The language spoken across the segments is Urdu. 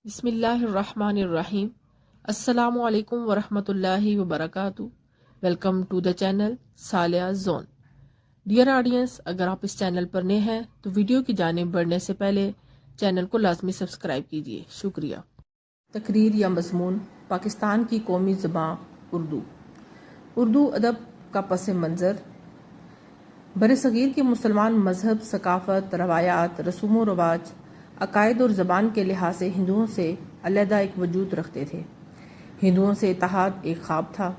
بسم اللہ الرحمن الرحیم۔ السلام علیکم ورحمۃ اللہ وبرکاتہ۔ Welcome to the channel Saliha zone. Dear audience, اگر آپ اس چینل پر نئے ہیں تو ویڈیو کی جانب بڑھنے سے پہلے چینل کو لازمی سبسکرائب کیجیے، شکریہ۔ تقریر یا مضمون: پاکستان کی قومی زبان اردو۔ اردو ادب کا پس منظر برصغیر کے مسلمان مذہب، ثقافت، روایات، رسوم و رواج، عقائد اور زبان کے لحاظ سے ہندوؤں سے علیحدہ ایک وجود رکھتے تھے۔ ہندوؤں سے اتحاد ایک خواب تھا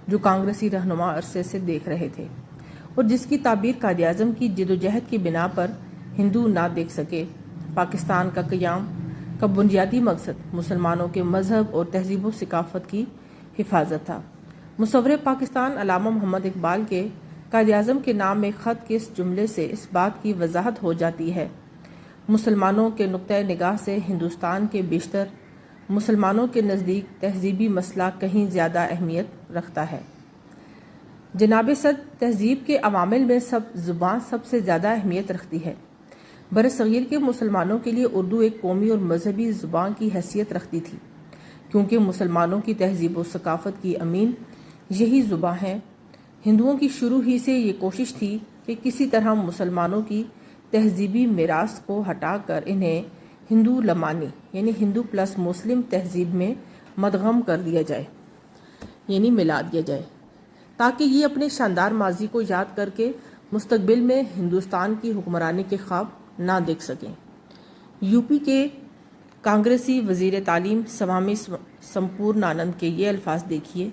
جو کانگریسی رہنما عرصے سے دیکھ رہے تھے، اور جس کی تعبیر قائد-اعظم کی جدوجہد کی بنا پر ہندو نہ دیکھ سکے۔ پاکستان کا قیام کا بنیادی مقصد مسلمانوں کے مذہب اور تہذیب و ثقافت کی حفاظت تھا۔ مصور پاکستان علامہ محمد اقبال کے قائد-اعظم کے نام ایک خط کے اس جملے سے اس بات کی وضاحت ہو جاتی ہے: مسلمانوں کے نقطۂ نگاہ سے ہندوستان کے بیشتر مسلمانوں کے نزدیک تہذیبی مسئلہ کہیں زیادہ اہمیت رکھتا ہے۔ جناب صدر، تہذیب کے عوامل میں زبان سب سے زیادہ اہمیت رکھتی ہے۔ برصغیر کے مسلمانوں کے لیے اردو ایک قومی اور مذہبی زبان کی حیثیت رکھتی تھی، کیونکہ مسلمانوں کی تہذیب و ثقافت کی امین یہی زبان ہے۔ ہندوؤں کی شروع ہی سے یہ کوشش تھی کہ کسی طرح مسلمانوں کی تہذیبی میراث کو ہٹا کر انہیں ہندو لمانی یعنی ہندو پلس مسلم تہذیب میں مدغم کر دیا جائے، یعنی ملا دیا جائے، تاکہ یہ اپنے شاندار ماضی کو یاد کر کے مستقبل میں ہندوستان کی حکمرانی کے خواب نہ دیکھ سکیں۔ یو پی کے کانگریسی وزیر تعلیم سوامی سمپورنانند کے یہ الفاظ دیکھیے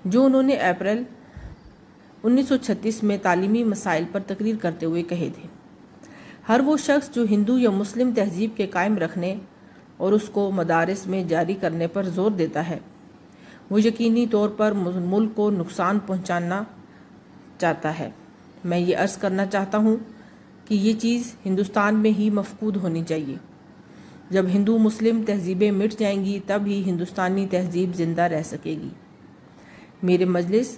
جو انہوں نے اپریل 1936 میں تعلیمی مسائل پر تقریر کرتے ہوئے کہے تھے: ہر وہ شخص جو ہندو یا مسلم تہذیب کے قائم رکھنے اور اس کو مدارس میں جاری کرنے پر زور دیتا ہے، وہ یقینی طور پر ملک کو نقصان پہنچانا چاہتا ہے۔ میں یہ عرض کرنا چاہتا ہوں کہ یہ چیز ہندوستان میں ہی مفقود ہونی چاہیے۔ جب ہندو مسلم تہذیبیں مٹ جائیں گی تب ہی ہندوستانی تہذیب زندہ رہ سکے گی۔ میرے مجلس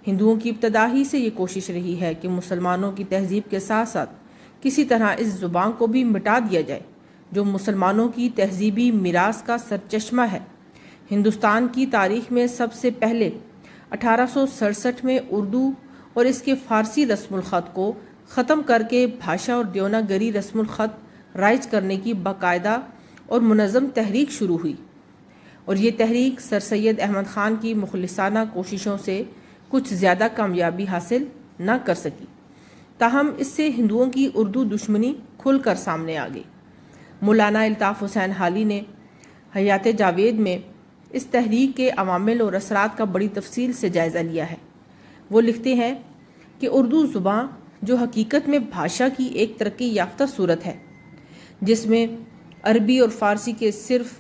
ہندوؤں کی ابتدا ہی سے یہ کوشش رہی ہے کہ مسلمانوں کی تہذیب کے ساتھ ساتھ کسی طرح اس زبان کو بھی مٹا دیا جائے جو مسلمانوں کی تہذیبی میراث کا سرچشمہ ہے۔ ہندوستان کی تاریخ میں سب سے پہلے 1867 میں اردو اور اس کے فارسی رسم الخط کو ختم کر کے بھاشا اور دیوناگری رسم الخط رائج کرنے کی باقاعدہ اور منظم تحریک شروع ہوئی، اور یہ تحریک سر سید احمد خان کی مخلصانہ کوششوں سے کچھ زیادہ کامیابی حاصل نہ کر سکی، تاہم اس سے ہندوؤں کی اردو دشمنی کھل کر سامنے آ گئی۔ مولانا الطاف حسین حالی نے حیات جاوید میں اس تحریک کے عوامل اور اثرات کا بڑی تفصیل سے جائزہ لیا ہے۔ وہ لکھتے ہیں کہ اردو زبان جو حقیقت میں بھاشا کی ایک ترقی یافتہ صورت ہے، جس میں عربی اور فارسی کے صرف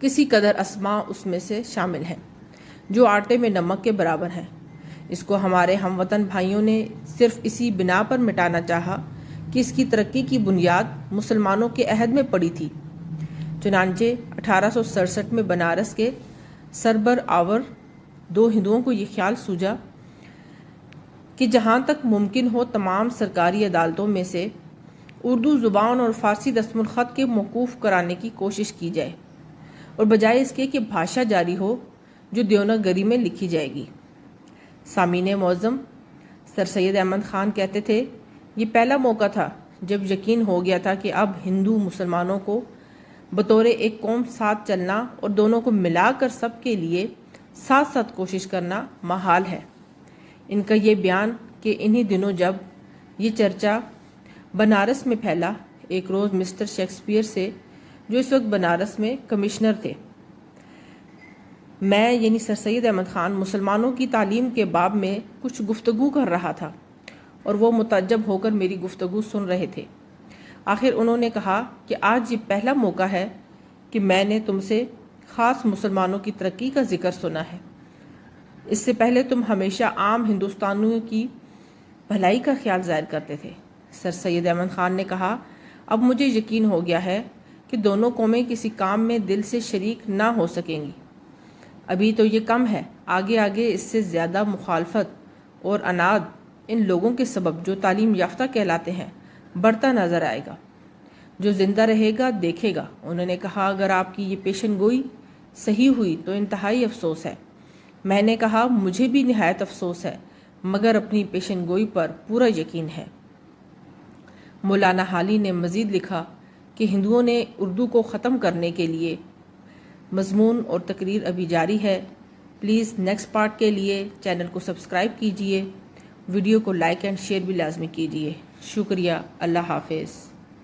کسی قدر اسماء اس میں سے شامل ہیں جو آٹے میں نمک کے برابر ہیں، اس کو ہمارے ہم وطن بھائیوں نے صرف اسی بنا پر مٹانا چاہا کہ اس کی ترقی کی بنیاد مسلمانوں کے عہد میں پڑی تھی۔ چنانچہ 1867 میں بنارس کے سربر آور دو ہندوؤں کو یہ خیال سوجا کہ جہاں تک ممکن ہو تمام سرکاری عدالتوں میں سے اردو زبان اور فارسی رسم الخط کے موقوف کرانے کی کوشش کی جائے، اور بجائے اس کے کہ بھاشا جاری ہو جو دیوناگری میں لکھی جائے گی۔ سامعین معظم، سر سید احمد خان کہتے تھے، یہ پہلا موقع تھا جب یقین ہو گیا تھا کہ اب ہندو مسلمانوں کو بطور ایک قوم ساتھ چلنا اور دونوں کو ملا کر سب کے لیے ساتھ ساتھ کوشش کرنا محال ہے۔ ان کا یہ بیان کہ انہی دنوں جب یہ چرچا بنارس میں پھیلا، ایک روز مسٹر شیکسپیئر سے، جو اس وقت بنارس میں کمشنر تھے، میں یعنی سر سید احمد خان مسلمانوں کی تعلیم کے باب میں کچھ گفتگو کر رہا تھا، اور وہ متعجب ہو کر میری گفتگو سن رہے تھے۔ آخر انہوں نے کہا کہ آج یہ پہلا موقع ہے کہ میں نے تم سے خاص مسلمانوں کی ترقی کا ذکر سنا ہے۔ اس سے پہلے تم ہمیشہ عام ہندوستانیوں کی بھلائی کا خیال ظاہر کرتے تھے۔ سر سید احمد خان نے کہا، اب مجھے یقین ہو گیا ہے کہ دونوں قومیں کسی کام میں دل سے شریک نہ ہو سکیں گی۔ ابھی تو یہ کم ہے، آگے آگے اس سے زیادہ مخالفت اور عناد ان لوگوں کے سبب جو تعلیم یافتہ کہلاتے ہیں بڑھتا نظر آئے گا۔ جو زندہ رہے گا دیکھے گا۔ انہوں نے کہا اگر آپ کی یہ پیشن گوئی صحیح ہوئی تو انتہائی افسوس ہے۔ میں نے کہا مجھے بھی نہایت افسوس ہے، مگر اپنی پیشن گوئی پر پورا یقین ہے۔ مولانا حالی نے مزید لکھا کہ ہندوؤں نے اردو کو ختم کرنے کے لیے مضمون اور تقریر ابھی جاری ہے۔ پلیز نیکسٹ پارٹ کے لیے چینل کو سبسکرائب کیجئے، ویڈیو کو لائک اینڈ شیئر بھی لازمی کیجئے۔ شکریہ، اللہ حافظ۔